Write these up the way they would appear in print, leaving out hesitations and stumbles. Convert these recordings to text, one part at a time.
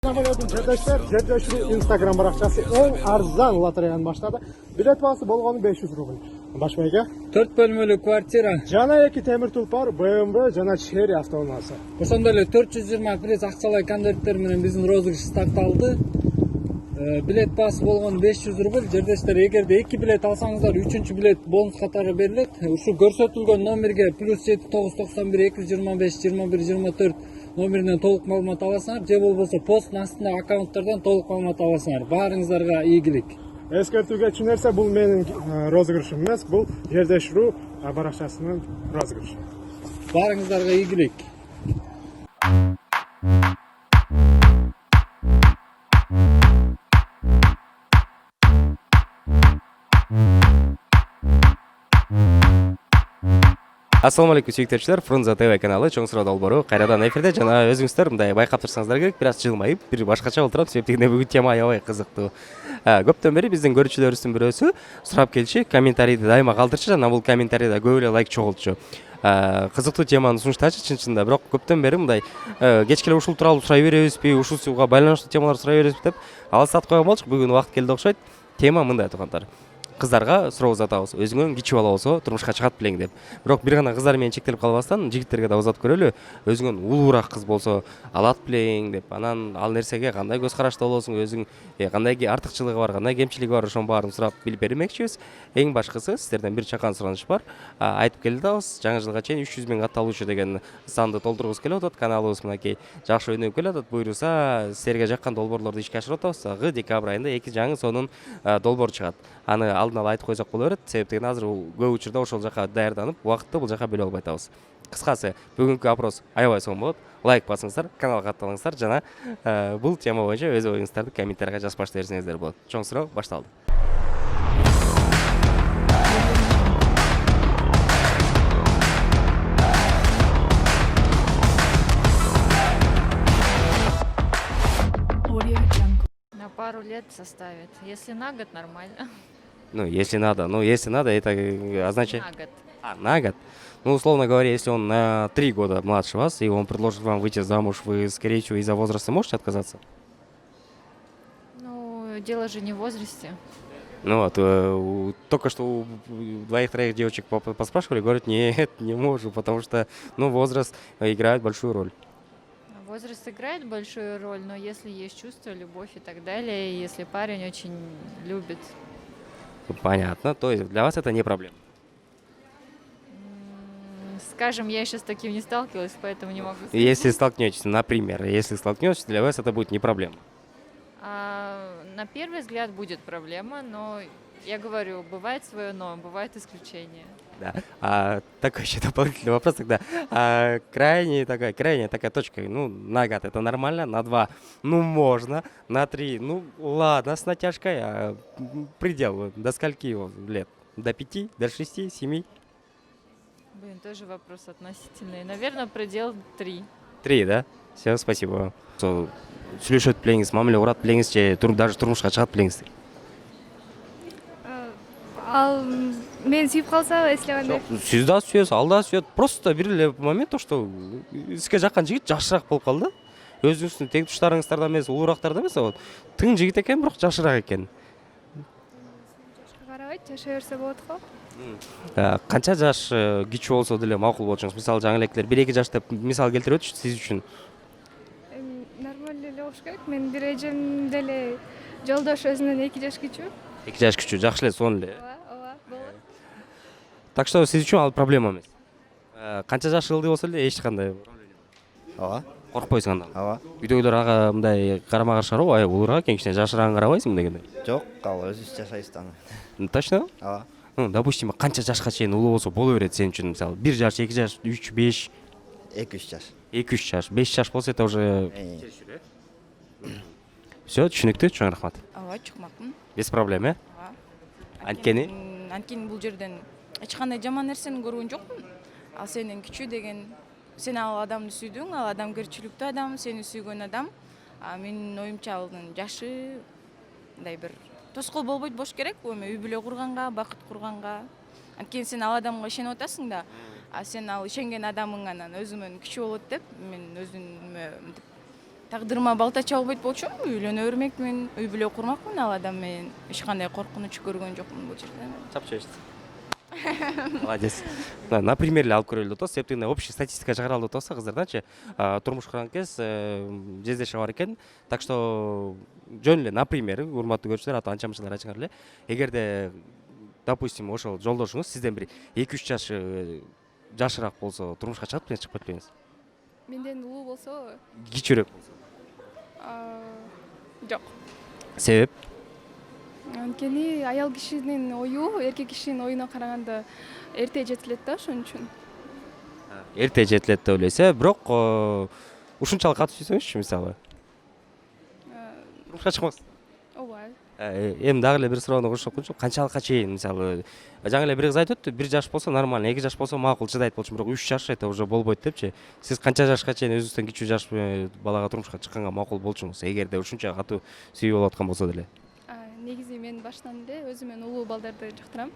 Жерлешүү Instagram баракчасы эң арзан лотереяны баштады. Билет баасы болгону 500 рубль. Баш байга 4 бөлмөлүү квартира. жана 2 темир тулпар BMW жана Cherry автоунаасы. Ошондой эле 420 приз акчалай конверттер менен биздин розыгрыш старталды. Билет баасы болгону 500 рубль. Жердештер, эгерде 2 билет алсаңыздар, 3-чү билет бонус катары берилет. Ушу көрсөтүлгөн номерге +7991 225 21 24 номеринен толук маалымат аласыңар, же болбосо посттун астындагы аккаунттардан толук маалымат аласыңар. Баарыңыздарга ийгилик. Эскертүүгө нерсе бул менин розыгрышым эмес, бул Жердешүү баракчасынын розыгрышы. Баарыңыздарга ийгилик. Ассаламу алейкум сүйүктөрчүлөр, Фрунзе ТВ каналы чоң суроо долбоору кайрадан эфирде. Жана өзүңүздөр мындай байкап турсаңыздар керек, бир аз жылмайып, бир башкача болуп турат, себептен бүгүн тема аябай кызыктуу. Көптөн бери биздин көрүүчүлөрүбүздүн бирөөсү сурап келчү, комментарийди дайыма калтырчу, жана бул комментарийде көп эле лайк чогултчу. Кызыктуу теманы сунуштачы чын-чынында, бирок көптөн бери мындай кечке эле ушул тууралуу сурай беребизби, ушуга байланыштуу темаларды сурай беребизби деп алыстатып койгон болчук. Бүгүн убакыт келди окшойт. Тема мындай туугандар. Кыздарга суроо узатабыз. Өзүңөн кичүү бала болсо турмушка чыгат белең деп. Бирок бир гана кыздар менен чектелип калбастан, жигиттерге да узатып көрөлү. Өзүңөн улуураак кыз болсо алат белең деп, анан ал нерсеге кандай көз карашта болосуң, өзүң кандай артыкчылыгы бар, кандай кемчилиги бар, ошонун баарын сурап билип бермекчибиз. Эң башкысы сиздерден бир чакан сураныш бар. Айтып келе атабыз. Жаңы жылга чейин 300 000 катталуучу деген санды толтургубуз келип атат. Каналыбыз мынакей жакшы өнүгүп келатат. Буйруса, силерге жаккан долбоорлорду ишке ашырып атабыз. Декабрь айында 2 жаңы сонун долбоор чыгат. Аны алдын ала айтып койсок боло берет. Себептен азыр көп учурда ошол жака даярданып, убакытты бул жака бөлө албай атабыз. Кыскасы, бүгүнкү опрос аябай сонун болот. Лайк басыңыздар, каналга катталыңыздар жана бул тема боюнча өз оюңуздарды комментарийга жазып баштай берсеңиздер болот. Чоң суроо башталды. На пару лет составит. Если на год, нормально. Если надо, это означает... На год. На год? Условно говоря, если он на 3 года младше вас, и он предложит вам выйти замуж, вы, скорее всего, из-за возраста можете отказаться? Дело же не в возрасте. Только что у 2-3 девочек поспрашивали, говорят, нет, не можу, потому что, возраст играет большую роль. Возраст играет большую роль, но если есть чувство, любовь и так далее, если парень очень любит. Понятно, то есть для вас это не проблема? Скажем, я еще с таким не сталкивалась, поэтому не могу сказать. Если столкнетесь, например, для вас это будет не проблема? На первый взгляд будет проблема, но я говорю, бывает свое но, бывает исключение. Да. Такой еще дополнительный вопрос тогда. Крайняя такая точка. На год это нормально, на 2 можно, на 3 ладно, с натяжкой. Предел до скольки его лет? До 5, до 6, 7? Тоже вопрос относительный. Наверное, предел 3. 3, да? Все, спасибо. Сүйлөшөт билеңиз, мамиле урат билеңиз же даже турмушка чыгат билеңиз. Ал мен сүйүп калса, эслеп андай. Сиз да сүйөсүз, ал да сүйөт. Просто бир эле момент то, что сизге жаккан жигит жакшыраак болуп калды. Өзүңүздүн тең туштарыңыздардан эмес, улуурактардан эмес, тың жигит экен, бирок жакшыраак экен. Жашка карабайт, жашай берсе болот го. Канча жаш кичүү болсо деле макул болчуңуз? Мисалы, жаңы элеклер 1-2 жаш деп мисал келтирип өтүшү сиз үчүн. Нормально эле болуш керек. Мен бир эжем деле жолдош өзүнөн 2 жаш кичүү. 2 жаш кичүү, жакшы эле, сонун эле. Ооба, болот. Так что сиз үчүн ал проблема эмес. Канча жаш ылдый болсо эле эч кандай Ооба. коркпойсуң андан. Ооба. Үйдөгүлөр ага мындай карама-каршы карабы, улуураак экен, кичине жашыраак карабайсыңбы дегенде. Жок, ал өзүбүз жашайбыз да. Точно? Ооба. Допустим, канча жашка чейин улуу болсо боло берет сен үчүн? Мисалы, 1 жаш, 2 жаш, 3, 5, 2-3 жаш. 2-3 жаш, 5 жаш болсо это уже Все, түшүнүктүү, чоң рахмат. Ооба, чукмакмын. Без проблем, э? Ооба. Анткени бул жерден эч кандай жаман нерсени көргөн жокмун. Ал сенден кичүү деген, сен ал адамды сүйдүң, ал адамгерчиликтүү адам, сени сүйгөн адам. Менин оюмча алдын жашы мындай бир тоскоол болбойт болуш керек. Үй бүлө курганга, бакыт курганга. Анткени сен ал адамга ишенип атасың да. Сен ал ишенген адамың анан өзүмөн кичүү болот деп мен өзүмө тагдырыма балта чабылбайт болчумун, үйлөнө бермекмин, үй бүлө курмакмын, ал адам менен эч кандай коркунуч көргөн жокмун бул жерде. Чапчы. Молодец. Например, алып көрөлү деп атабыз. Себептен общий статистика чыгаралы деп атабыз кыздардачы. Турмуш курган кез жездеше бар экен. Так что жөн эле, например, урматтуу көрүүчүлөр, ата анчамчылар айтыңар эле. Эгерде, допустим, ошол жолдошуңуз сизден бир 2-3 жаш жашыраак болсо, турмушка чыгып белеңиз, чыгып кетпеңиз. Менден улуу болсо, Кичүүрөөк болсо. жок. Себеп? Анткени аял кишинин ою эркек кишинин оюна караганда эрте жетилет да, ошон үчүн. Эрте жетилет деп ойлойсуз, бирок ушунчалык катып сүйсөңүзчү, мисалы. Турмушка чыкмаксыз. Ооба. Эми дагы эле бир суроону кошуп койчу. Канчалыкка чейин, мисалы, жаңы эле бир кыз айтып өттү, 1 жаш болсо нормально, 2 жаш болсо макул чыдайт болчу, бирок 3 жаш это уже болбойт депчи. Сиз канча жашка чейин өзүңүздөн кичүү жаш балага турмушка чыкканга макул болчуңуз, эгерде ушунча катуу сүйүү болуп аткан болсо деле? Негизи мен баштан эле өзүмөн улуу балдарды жактырам.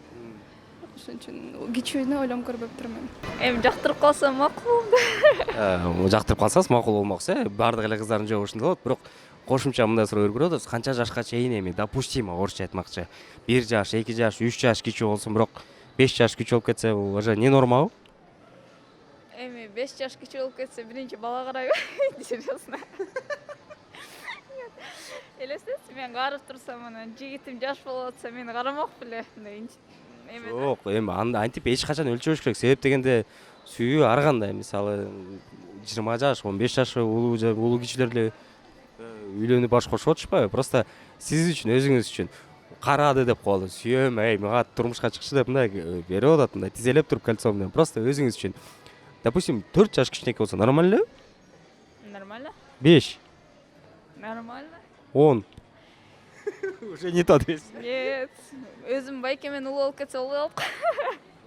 Ошон үчүн кичүүнү ойлонуп көрбөп турмун. Эми жактырып калса макул. Жактырып калсаңыз макул болмоксу, баардык эле кыздардын жообу ушундай болот, бирок кошумча мындай суроо көрүп атабыз. Канча жашка чейин эми допустимо, орусча айтмакчы. 1 жаш, 2 жаш, 3 жаш кичүү болсун, бирок 5 жаш кичүү болуп кетсе, бул уже не нормабы? Эми 5 жаш кичүү болуп кетсе, биринчи бала карайбы? Серьезно. Элестетсиз, мен карап турсам, анан жигитим жаш болуп атса, мени карамак беле. Жок, эми антип эч качан өлчөбөш керек. Себеп дегенде сүйүү ар кандай, мисалы 20 жаш, 15 жаш улуу кишилер эле үйлөнүп баш кошуп атышпайбы? Просто сиз үчүн, өзүңүз үчүн карады деп коелу, сүйөм, мага турмушка чыкчы деп мындай берип атат, мындай тизелеп туруп кольцо менен. Просто өзүңүз үчүн. Допустим, 4 жаш кичинекей болсо нормально эле? Нормально? 5, Нормально. 10. Уже не то дейсиз. Нет. Өзүм байкемен улуу болуп кетсе болбой калат.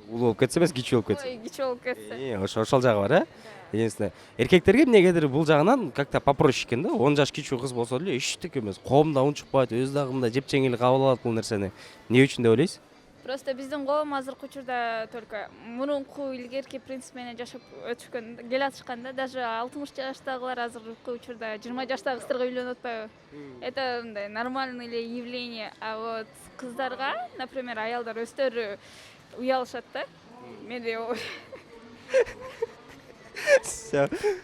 Улуу болуп кетсе эмес, кичүү болуп кетсе. Ой, кичүү болуп кетсе. Ошол жагы бар, Единственное, эркектерге эмнегедир бул жагынан как-то попроще экен да. 10 жаш кичүү кыз болсо деле эчтеке эмес. Коом да унчукпайт, өз дагы мындай жепчеңил кабыл алат бул нерсени. Эмне үчүн деп ойлойсуз? Просто биздин коом азыркы учурда только мурунку илгерки принцип менен жашап өтүшкөн, келатышкан да. Даже 60 жаштагылар азыркы учурда 20 жаштагы кыздарга үйлөнүп атпайбы? Это мындай нормальный эле явление. А вот кыздарга, например, аялдар өздөрү уялышат да. Менде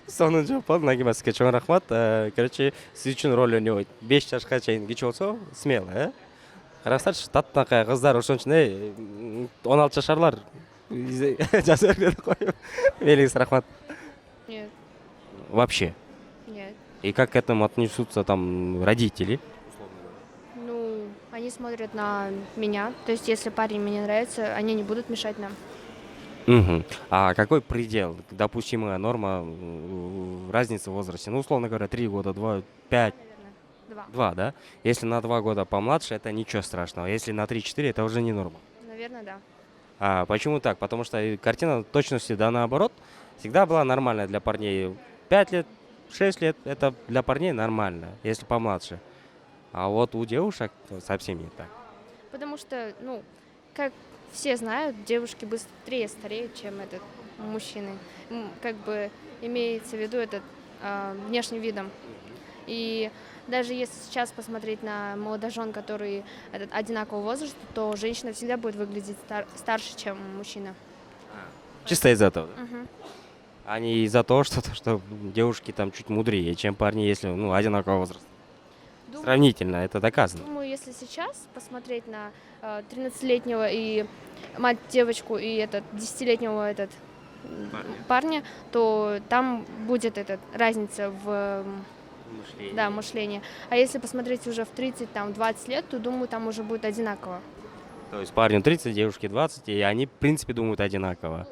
Сонун жооп болду. Нагима, сизге чоң рахмат. Короче, сиз үчүн роль ойнойт. 5 жашка чейин кичүү болсо, смело, Карасаңызчы, таптакай кыздар ошон үчүн 16 жашарлар жаза берди коюп. Мелиңиз рахмат. Нет. Вообще. Нет. И как к этому отнесутся там родители? Ну, они смотрят на меня. То есть, если парень мне нравится, они не будут мешать нам. Угу. А какой предел, допустимая норма разницы в возрасте? Ну, условно говоря, 3 года, 2, 5, Наверное, 2. 2, да? Если на 2 года помладше, это ничего страшного. Если на 3-4, это уже не норма. Наверное, да. А почему так? Потому что картина точности, да, наоборот, всегда была нормальная для парней. 5 лет, 6 лет, это для парней нормально, если помладше. А вот у девушек совсем не так. Потому что, ну, как все знают, девушки быстрее стареют, чем мужчины. Как бы имеется в виду этот внешним видом. И даже если сейчас посмотреть на молодожен, которые одинакового возраста, то женщина всегда будет выглядеть старше, чем мужчина. Чисто из-за этого, да? Мгм. А не из-за того, что девушки там чуть мудрее, чем парни, если одинакового возраста. Сравнительно, это доказано. Думаю, если сейчас посмотреть на 13-летнего и мать девочку и 10-летнего парня, то там будет разница в мышлении. А если посмотреть уже в 30, 20 лет, то думаю, там уже будет одинаково. То есть парню 30, девушке 20, и они, в принципе, думают одинаково.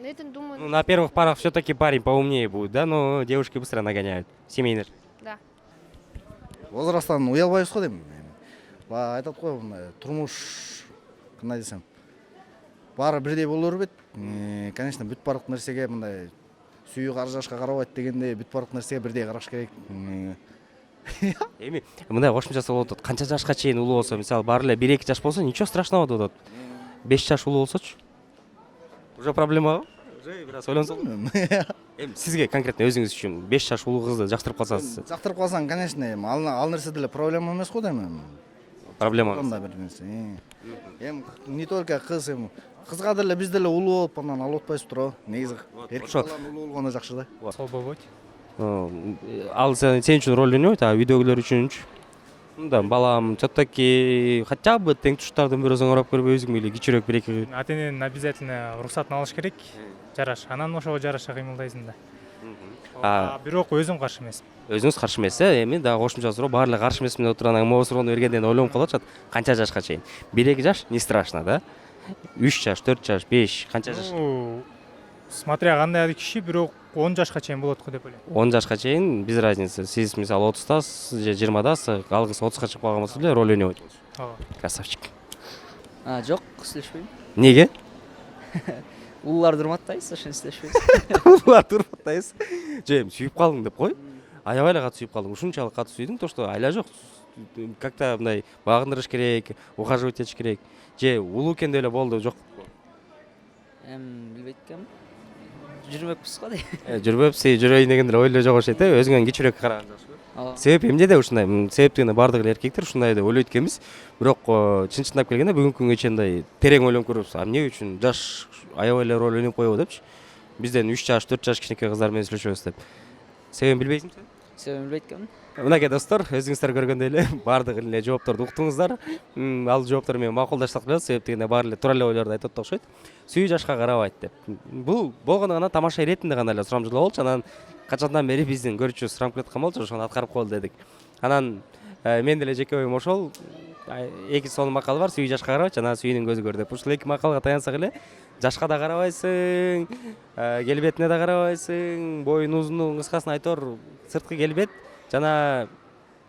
Это, думаю, На первых парах все-таки парень поумнее будет, да, но девушки быстро нагоняют. Семейный. да. Возрастан уялбайбыз го дейм. Баягы айтат го, турмуш кандай десем, баары бирдей боло бербейт. Конечно, бүт барлык нерсеге мындай сүйүү кары жашка карабайт дегенде, бүт барлык нерсеге бирдей караш керек. Эми мындай кошумчасы болуп атат. Канча жашка чейин улуу болсо, мисалы, баары эле 1-2 жаш болсо, ничего страшного деп атат. 5 жаш улуу болсочу? Уже проблема. уже бир аз ойлонсоң эми сизге конкретно өзүңүз үчүн 5 жаш улуу кызды жактырып калсаңыз жактырып калсаң, конечно, ал нерсе деле проблема эмес го дейм. проблема Анда бир нерсе. Эми не только кыз, эми кызга деле биз деле улуу болуп, анан алып атпайсыз туурабы? Негизи эркек ошо. баланын улуу болгону жакшы да. Сол болбойт. ал сен үчүн роль ойнойт, а үйдөгүлөр үчүнчү мындай балам чоттоки хотя бы тең туштардын бирөөсүн карап көрүп өзүң эле кичүүрөөк бир эки Ата эненин обязательно рұқсатын алыш керек. Жараш. Анан ошого жараша кыймылдайсың да. Бирок өзүм каршы эмесмин. өзүңүз каршы эмес, эми дагы кошумча суроо баары эле каршы эмесмин деп турган могу суроону бергенде ойлонуп калып атышат. Канча жашка чейин? 1-2 жаш не страшно, да? 3 жаш, 4 жаш, 5, канча жаш? Смотря кандай киши, бирок 10 жашка чейин болот го деп ойлойм. 10 жашка чейин без разницы. Сиз мисалы 30тасыз же 20дасыз, ал кыз 30га чыгып калган болсо эле роль ойнобойт. Ооба. Красавчик. Жок, иштешпейм. Неге? Улууларды урматтайбыз, ошон иштешпейбиз. Уларды урматтайбыз. Же эми сүйүп калдың деп кой. Аябай эле катуу сүйүп калдың. Ушунчалык катуу сүйдүң, то что айла жок. Как-то мындай багындырыш керек, ухаживать этиш керек. Же улуу экен деп эле болду, жок. Билбейт экенмин. Жүрмөкпүз го дейм. Жүрбөпсү, жүрөйүн деген эле ойлоо жок окшойт, өзүңөн кичүүрөөк караган жакшы. Себеп эмнеде ушундай? Себеп дегенде баардык эле эркектер ушундай деп ойлойт экенбиз. Бирок чын-чындап келгенде бүгүнкү күнгө чейин мындай терең ойлонуп көрүпбүз. Эмне үчүн жаш аябай эле роль ойноп коебу депчи. Бизден 3 жаш, 4 жаш кичинекей кыздар менен сүйлөшөбүз деп. Себебин билбейсиңби сен? Себебин билбейт экенмин. Мынакей достор, өзүңүздөр көргөндөй эле баардык эле жоопторду уктуңуздар. Ал жооптор менен макулдаштык кылабыз, себеп дегенде баары эле туура эле ойлорду айтып атты окшойт. Сүйүү жашка карабайт деп. Бул болгону гана тамаша иретинде гана эле сурамжылоо болчу. Анан качандан бери биздин көрүүчүбүз сурамап келаткан болчу, ошону аткарып коелу дедик. Анан мен деле жеке оюм ошол. Эки сонун макал бар, сүйүү жашка карабайт, жана сүйүүнүн көзү көр деп. Ушул эки макалга таянсак эле жашка да карабайсың, келбетине да карабайсың, боюнун узуну кыскасын айтор сырткы келбет жана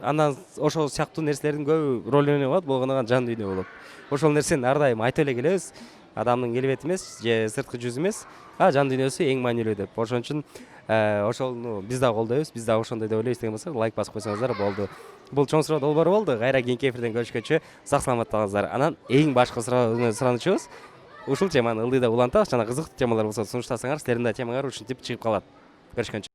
андан ошол сыяктуу нерселердин көбү роль ойной калат, болгону гана жан дүйнө болот. Ошол нерсени ар дайым айтып эле келебиз. Адамдын келбети эмес, же сырткы жүзү эмес, жан дүйнөсү эң маанилүү деп. Ошон үчүн ошону биз да колдойбуз, биз да ошондой деп ойлойбуз деген болсо лайк басып койсоңуздар болду. Бул чоң суроо долбоору болду. Кайра кийинки эфирден көрүшкөнчө сак саламаттыгыңыздар. Анан эң башкы суранычыбыз ушул теманы ылдыйда улантабыз, жана кызыктуу темалар болсо сунуштасаңар, силердин да темаңар ушинтип чыгып калат. Көрүшкөнчө.